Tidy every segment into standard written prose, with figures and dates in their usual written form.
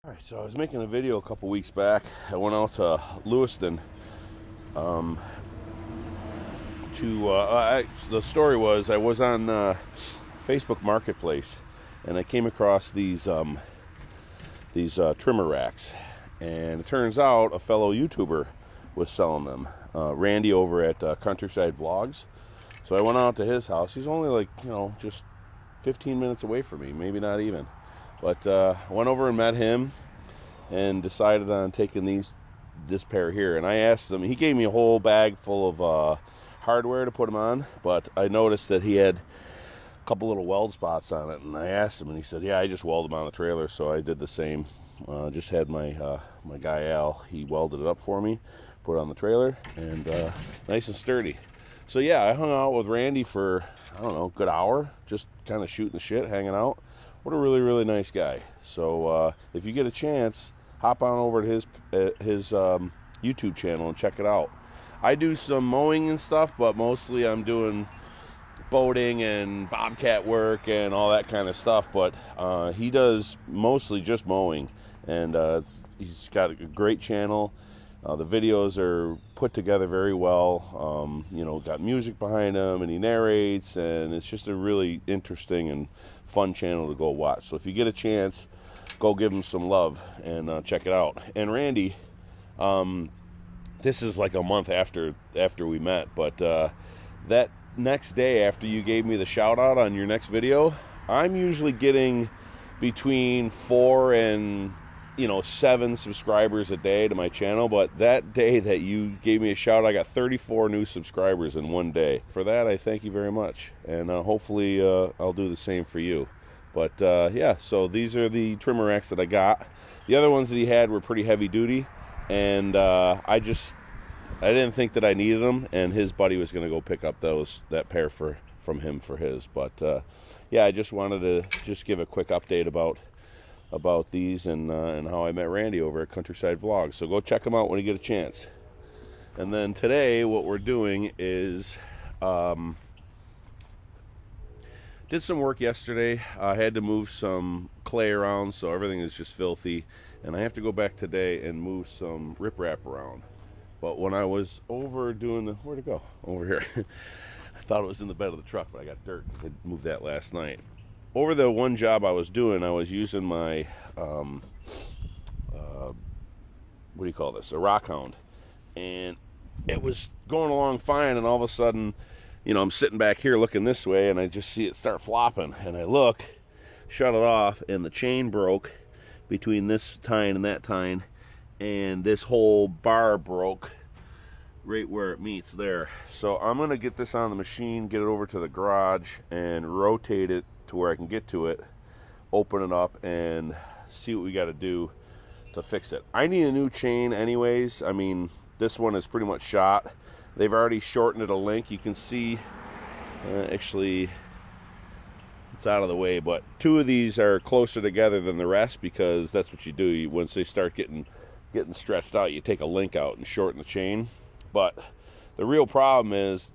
Alright, so I was making a video a couple weeks back. I went out to Lewiston the story was I was on Facebook Marketplace and I came across these trimmer racks, and it turns out a fellow YouTuber was selling them, Randy over at Countryside Vlogs. So I went out to his house. He's only like, just 15 minutes away from me, maybe not even. But went over and met him and decided on taking this pair here. And I asked him, he gave me a whole bag full of hardware to put them on, but I noticed that he had a couple little weld spots on it. And I asked him, and he said, yeah, I just welded them on the trailer. So I did the same. Just had my guy Al, he welded it up for me, put it on the trailer, and nice and sturdy. So yeah, I hung out with Randy for, I don't know, a good hour, just kind of shooting the shit, hanging out. What a really, really nice guy. So if you get a chance, hop on over to his YouTube channel and check it out. I do some mowing and stuff, but mostly I'm doing boating and bobcat work and all that kind of stuff. But he does mostly just mowing, and he's got a great channel. The videos are put together very well. Got music behind him, and he narrates, and it's just a really interesting and fun channel to go watch. So if you get a chance, go give him some love and check it out. And Randy, this is like a month after we met, but that next day after you gave me the shout out on your next video, I'm usually getting between 4 and 7 subscribers a day to my channel, but that day that you gave me a shout, I got 34 new subscribers in one day. For that, I thank you very much, and hopefully I'll do the same for you. But yeah, so these are the trimmer racks that I got. The other ones that he had were pretty heavy duty, and I didn't think that I needed them, and his buddy was going to go pick up that pair from him for his. But yeah, I just wanted to just give a quick update about these and how I met Randy over at Countryside Vlogs. So go check them out when you get a chance. And then today what we're doing is did some work yesterday. I had to move some clay around, so everything is just filthy, and I have to go back today and move some riprap around. But when I was over doing where'd it go? Over here. I thought it was in the bed of the truck, but I got dirt because I moved that last night. Over the one job I was doing, I was using my, what do you call this? A Rockhound. And it was going along fine, and all of a sudden, I'm sitting back here looking this way, and I just see it start flopping. And I look, shut it off, and the chain broke between this tine and that tine, and this whole bar broke right where it meets there. So I'm going to get this on the machine, get it over to the garage, and rotate it to where I can get to it, open it up, and see what we got to do to fix it. I need a new chain anyways. I mean, this one is pretty much shot. They've already shortened it a link. You can see, actually, it's out of the way, but 2 of these are closer together than the rest, because that's what you do. Once they start getting stretched out, you take a link out and shorten the chain. But the real problem is,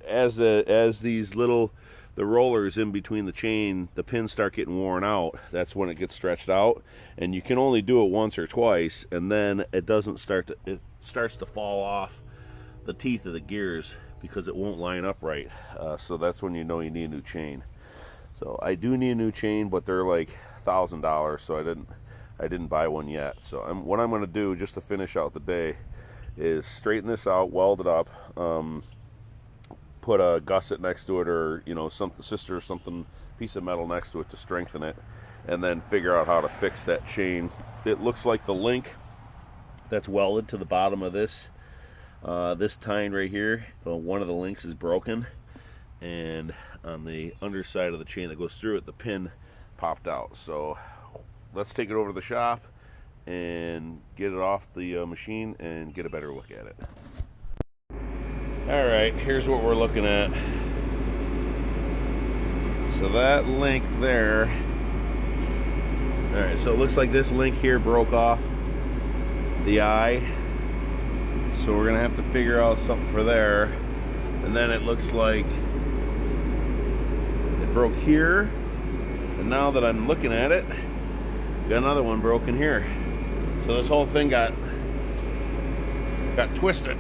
as the rollers in between the chain, the pins start getting worn out. That's when it gets stretched out, and you can only do it once or twice, and then it starts to fall off the teeth of the gears because it won't line up right. So that's when you know you need a new chain. So I do need a new chain, but they're like $1,000, so I didn't buy one yet. So what I'm going to do just to finish out the day is straighten this out, weld it up, put a gusset next to it, or something piece of metal next to it to strengthen it, and then figure out how to fix that chain. It looks like the link that's welded to the bottom of this tine right here, one of the links is broken, and on the underside of the chain that goes through it, the pin popped out. So let's take it over to the shop and get it off the machine and get a better look at it. Alright, here's what we're looking at. So that link there, alright, so it looks like this link here broke off the eye, so we're gonna have to figure out something for there. And then it looks like it broke here, and now that I'm looking at it, got another one broken here. So this whole thing got twisted.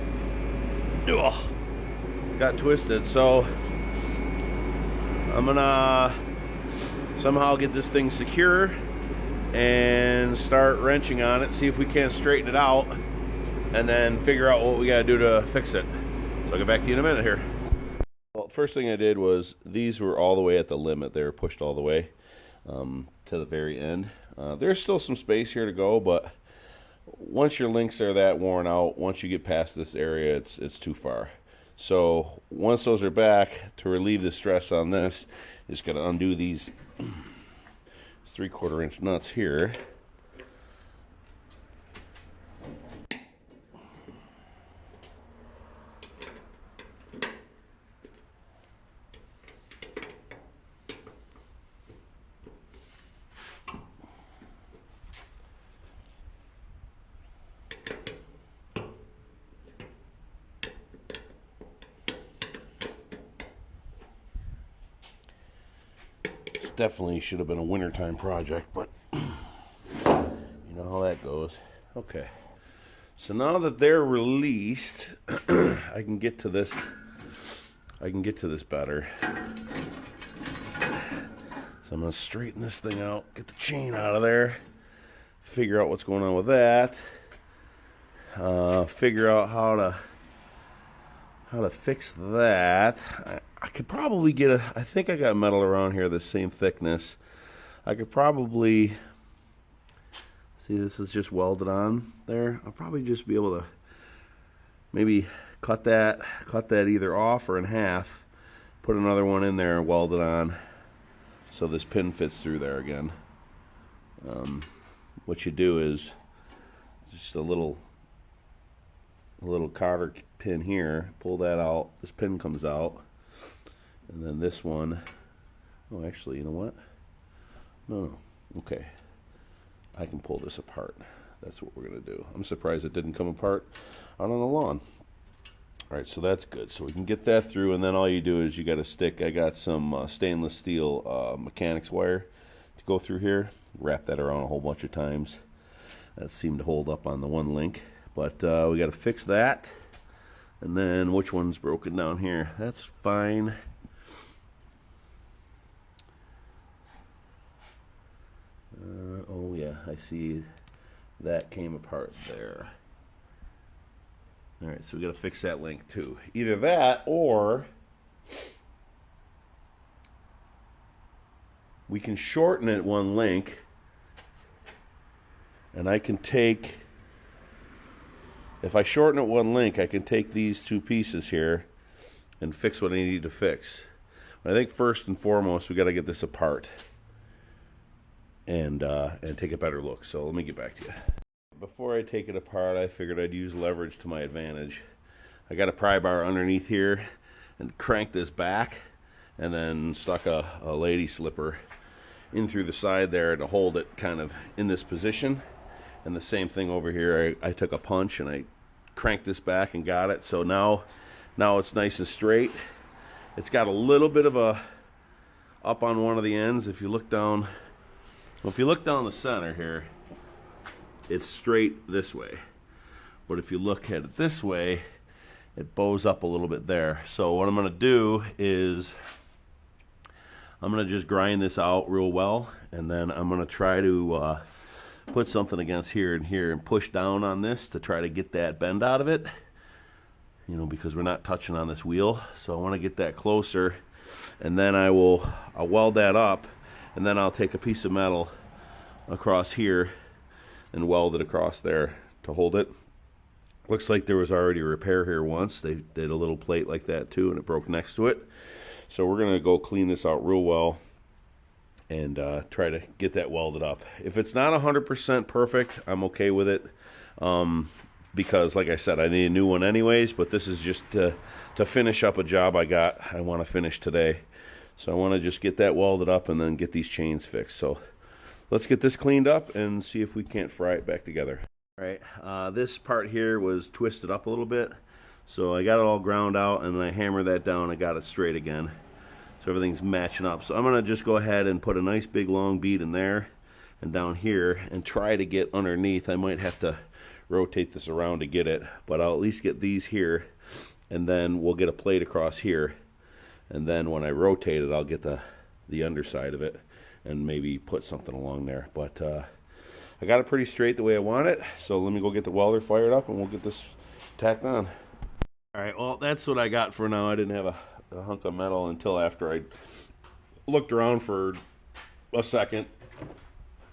Ugh. Got twisted. So I'm gonna somehow get this thing secure and start wrenching on it, see if we can't straighten it out, and then figure out what we gotta do to fix it. So I'll get back to you in a minute here. Well, first thing I did was, these were all the way at the limit. They were pushed all the way to the very end. There's still some space here to go, but once your links are that worn out, once you get past this area, it's too far. So once those are back, to relieve the stress on this, just got to undo these 3/4 inch nuts here. Definitely should have been a wintertime project, but you know how that goes. Okay, so now that they're released, I can get to this better. So I'm going to straighten this thing out, get the chain out of there, figure out what's going on with that, figure out how to fix that. I could probably get I think I got metal around here the same thickness. I could probably, see, this is just welded on there. I'll probably just be able to maybe cut that either off or in half, put another one in there and weld it on so this pin fits through there again. What you do is just a little cotter pin here, pull that out, this pin comes out. And then this one, oh, actually, you know what? No, okay. I can pull this apart. That's what we're going to do. I'm surprised it didn't come apart out on the lawn. All right, so that's good. So we can get that through, and then all you do is you got a stick. I got some stainless steel mechanics wire to go through here. Wrap that around a whole bunch of times. That seemed to hold up on the one link. But we got to fix that. And then which one's broken down here? That's fine. Oh yeah, I see that came apart there. Alright, so we got to fix that link too. Either that, or we can shorten it one link, and I can take, if I shorten it one link, I can take these two pieces here and fix what I need to fix. But I think first and foremost we got to get this apart and take a better look. So let me get back to you. Before I take it apart, I figured I'd use leverage to my advantage. I got a pry bar underneath here and cranked this back, and then stuck a lady slipper in through the side there to hold it kind of in this position. And the same thing over here, I took a punch and I cranked this back and got it. So now it's nice and straight. It's got a little bit of a up on one of the ends. If you look down, well, if you look down the center here, it's straight this way. But if you look at it this way, it bows up a little bit there. So what I'm going to do is I'm going to just grind this out real well, and then I'm going to try to put something against here and here and push down on this to try to get that bend out of it, you know, because we're not touching on this wheel. So I want to get that closer, and then I'll weld that up, and then I'll take a piece of metal across here and weld it across there to hold it. Looks like there was already a repair here once. They did a little plate like that too, and it broke next to it. So we're going to go clean this out real well and try to get that welded up. If it's not 100% perfect, I'm okay with it, because like I said, I need a new one anyways, but this is just to finish up a job I want to finish today. So I want to just get that welded up and then get these chains fixed. So let's get this cleaned up and see if we can't fry it back together. All right, this part here was twisted up a little bit, so I got it all ground out, and then I hammered that down and got it straight again. So everything's matching up. So I'm going to just go ahead and put a nice big long bead in there, and down here and try to get underneath. I might have to rotate this around to get it, but I'll at least get these here, and then we'll get a plate across here, and then when I rotate it I'll get the underside of it and maybe put something along there. But I got it pretty straight the way I want it, so let me go get the welder fired up and we'll get this tacked on. Alright, well that's what I got for now. I didn't have a hunk of metal until after I looked around for a second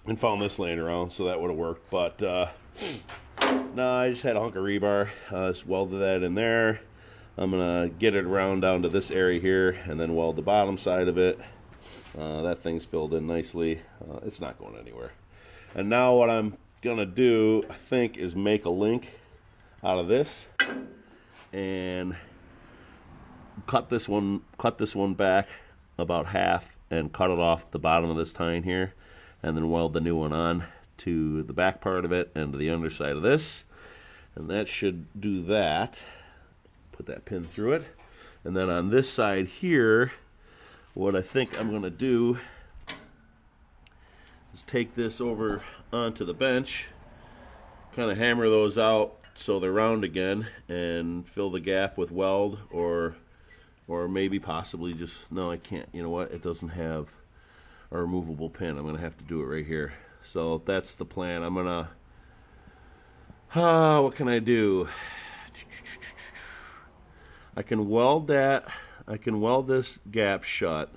and found this laying around, so that would have worked. But no, I just had a hunk of rebar. Just welded that in there. I'm gonna get it around down to this area here and then weld the bottom side of it. That thing's filled in nicely. It's not going anywhere. And now what I'm gonna do, I think, is make a link out of this and cut this one back about half and cut it off the bottom of this tine here, and then weld the new one on to the back part of it and to the underside of this, and that should do that. Put that pin through it, and then on this side here, what I think I'm going to do is take this over onto the bench, kind of hammer those out so they're round again, and fill the gap with weld, or maybe possibly just, no, I can't, you know what, it doesn't have a removable pin. I'm going to have to do it right here. So that's the plan. I'm going to, what can I do? I can weld that. I can weld this gap shut,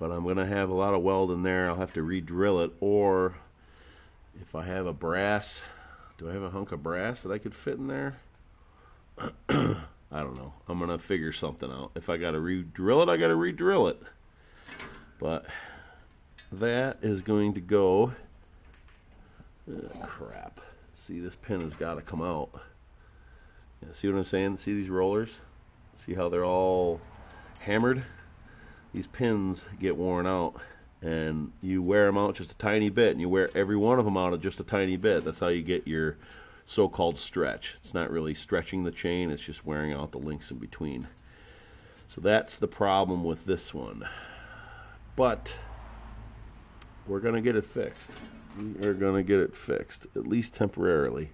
but I'm going to have a lot of weld in there. I'll have to re-drill it, or if I have a brass, do I have a hunk of brass that I could fit in there? I don't know. I'm going to figure something out. If I got to re-drill it, I got to re-drill it. But that is going to go, crap. See, this pin has got to come out. Yeah, see what I'm saying? See these rollers? See how they're all hammered? These pins get worn out, and you wear them out just a tiny bit, and you wear every one of them out just a tiny bit. That's how you get your so-called stretch. It's not really stretching the chain, it's just wearing out the links in between. So that's the problem with this one. But we're going to get it fixed. We are going to get it fixed, at least temporarily.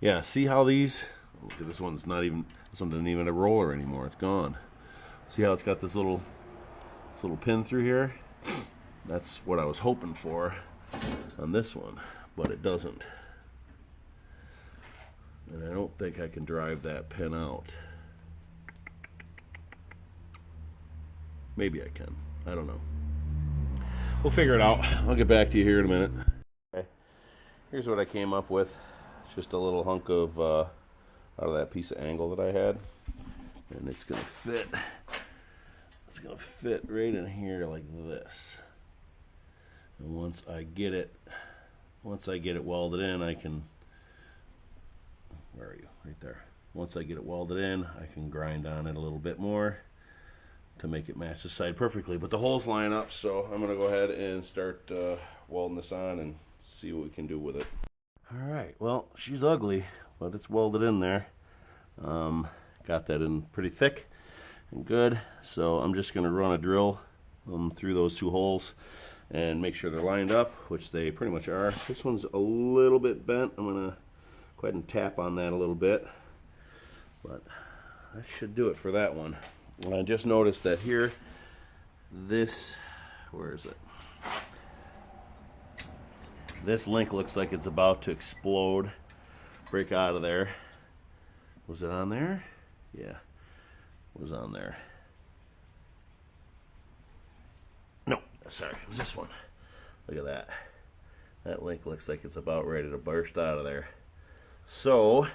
Yeah, see how these, look at this one's not even, this one doesn't even have a roller anymore. It's gone. See how it's got this little pin through here? That's what I was hoping for on this one, but it doesn't. And I don't think I can drive that pin out. Maybe I can. I don't know. We'll figure it out. I'll get back to you here in a minute. Okay. Here's what I came up with. It's just a little hunk of out of that piece of angle that I had, and it's gonna fit. It's gonna fit right in here like this. And once I get it welded in, I can. Where are you? Right there. Once I get it welded in, I can grind on it a little bit more to make it match the side perfectly. But the holes line up, so I'm going to go ahead and start welding this on and see what we can do with it. Alright, well, she's ugly, but it's welded in there. Got that in pretty thick and good, so I'm just going to run a drill through those two holes and make sure they're lined up, which they pretty much are. This one's a little bit bent. I'm going to go ahead and tap on that a little bit, but that should do it for that one. And I just noticed that here, this, where is it? This link looks like it's about to explode, break out of there. Was it on there? Yeah, it was on there. No, sorry, it was this one. Look at that. That link looks like it's about ready to burst out of there. So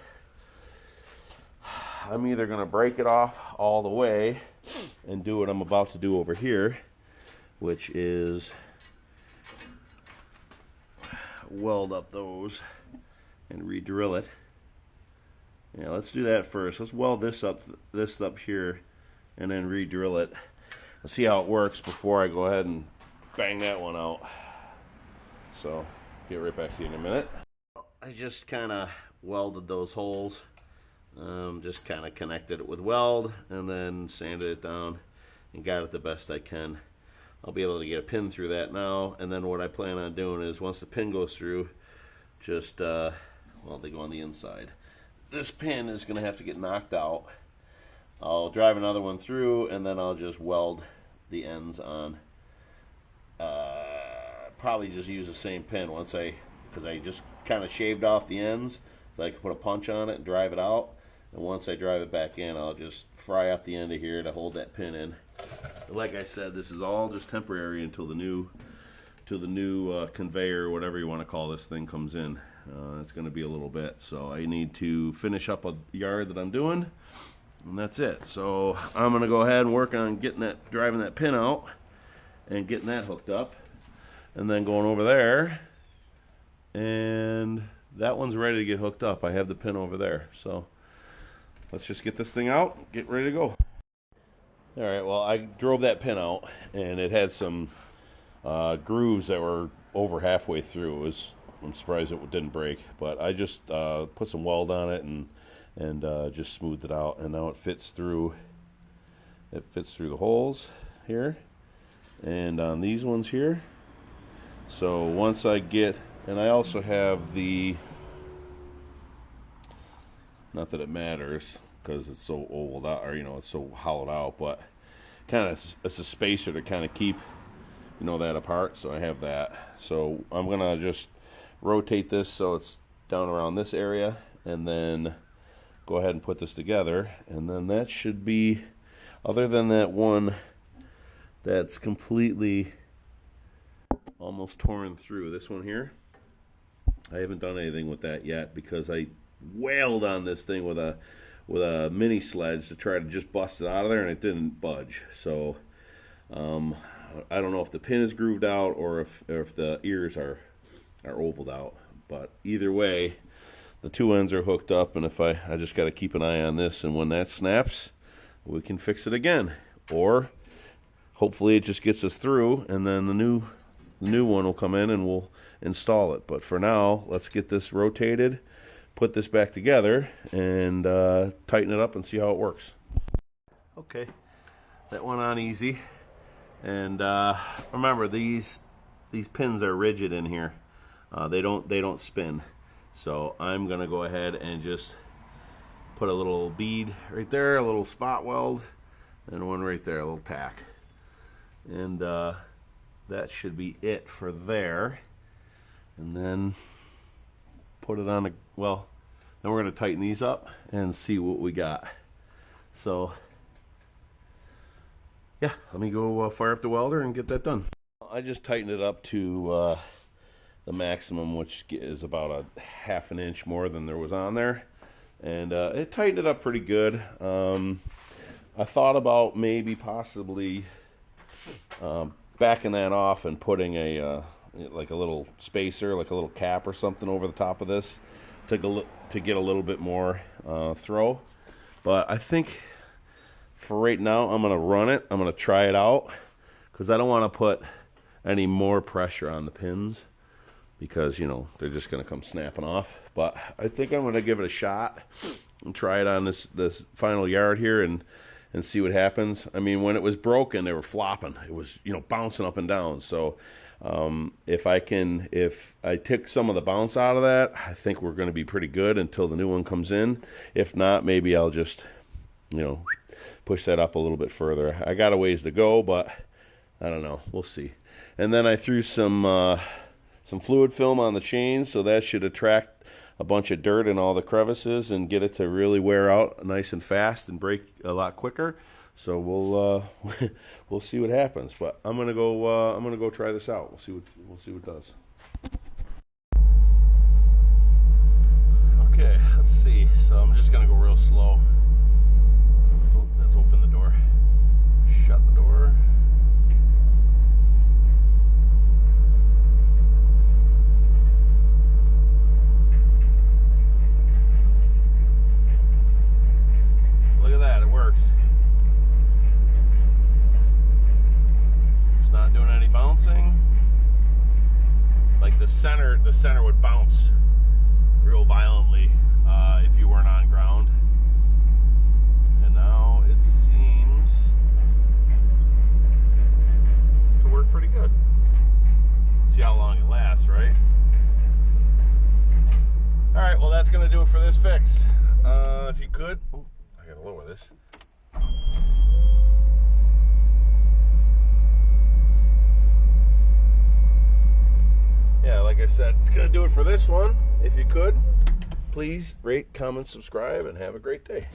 I'm either going to break it off all the way and do what I'm about to do over here, which is weld up those and re-drill it. Yeah, let's do that first. Let's weld this up here and then re-drill it. Let's see how it works before I go ahead and bang that one out. So, get right back to you in a minute. I just kind of welded those holes. Just kind of connected it with weld and then sanded it down and got it the best I can. I'll be able to get a pin through that now. And then what I plan on doing is once the pin goes through, just, well, they go on the inside. This pin is going to have to get knocked out. I'll drive another one through, and then I'll just weld the ends on. Probably just use the same pin because I just kind of shaved off the ends so I can put a punch on it and drive it out. And once I drive it back in, I'll just fry up the end of here to hold that pin in. Like I said, this is all just temporary until the new conveyor, whatever you want to call this thing, comes in. It's going to be a little bit, so I need to finish up a yard that I'm doing, and that's it. So I'm going to go ahead and work on driving that pin out and getting that hooked up, and then going over there, and that one's ready to get hooked up. I have the pin over there, so let's just get this thing out, get ready to go. All right, well, I drove that pin out, and it had some grooves that were over halfway through. I'm surprised it didn't break, but I just put some weld on it and just smoothed it out, and now it fits through. It fits through the holes here, and on these ones here. So once I get, and I also have the, not that it matters because it's so old out, or it's so hollowed out, but kind of it's a spacer to kind of keep that apart. So I have that. So I'm gonna just rotate this so it's down around this area, and then go ahead and put this together, and then that should be, other than that one that's completely almost torn through, this one here, I haven't done anything with that yet because I wailed on this thing with a mini sledge to try to just bust it out of there, and it didn't budge. So I don't know if the pin is grooved out or if the ears are ovaled out, but either way, the two ends are hooked up, and if I just got to keep an eye on this, and when that snaps, we can fix it again, or hopefully it just gets us through, and then the new one will come in and we'll install it. But for now, let's get this rotated, put this back together, and tighten it up and see how it works. Okay, that went on easy. And remember, these pins are rigid in here. They don't spin. So I'm gonna go ahead and just put a little bead right there, a little spot weld, and one right there, a little tack. And that should be it for there. And then put it on well, then we're gonna tighten these up and see what we got. So yeah, let me go fire up the welder and get that done. I just tightened it up to the maximum, which is about a half an inch more than there was on there, and it tightened it up pretty good. I thought about maybe possibly backing that off and putting like a little spacer, like a little cap or something over the top of this to get a little bit more throw. But I think for right now, I'm gonna run it. I'm gonna try it out because I don't want to put any more pressure on the pins because they're just gonna come snapping off. But I think I'm gonna give it a shot and try it on this final yard here and see what happens. I mean, when it was broken, they were flopping. It was bouncing up and down. So if I took some of the bounce out of that, I think we're going to be pretty good until the new one comes in. If not, maybe I'll just push that up a little bit further. I got a ways to go, but I don't know. We'll see. And then I threw some fluid film on the chain, so that should attract a bunch of dirt in all the crevices and get it to really wear out nice and fast and break a lot quicker. So we'll see what happens. But I'm gonna go try this out. We'll see what it does. Okay, let's see. So I'm just gonna go real slow. Oh, let's open the door. Shut the door. Look at that, it works. It's not doing any bouncing. Like the center would bounce real violently if you weren't on ground. And now it seems to right, well, that's going to do it for this fix. If you could... Ooh, I got to lower this. Yeah, like I said, it's going to do it for this one. If you could, please rate, comment, subscribe, and have a great day.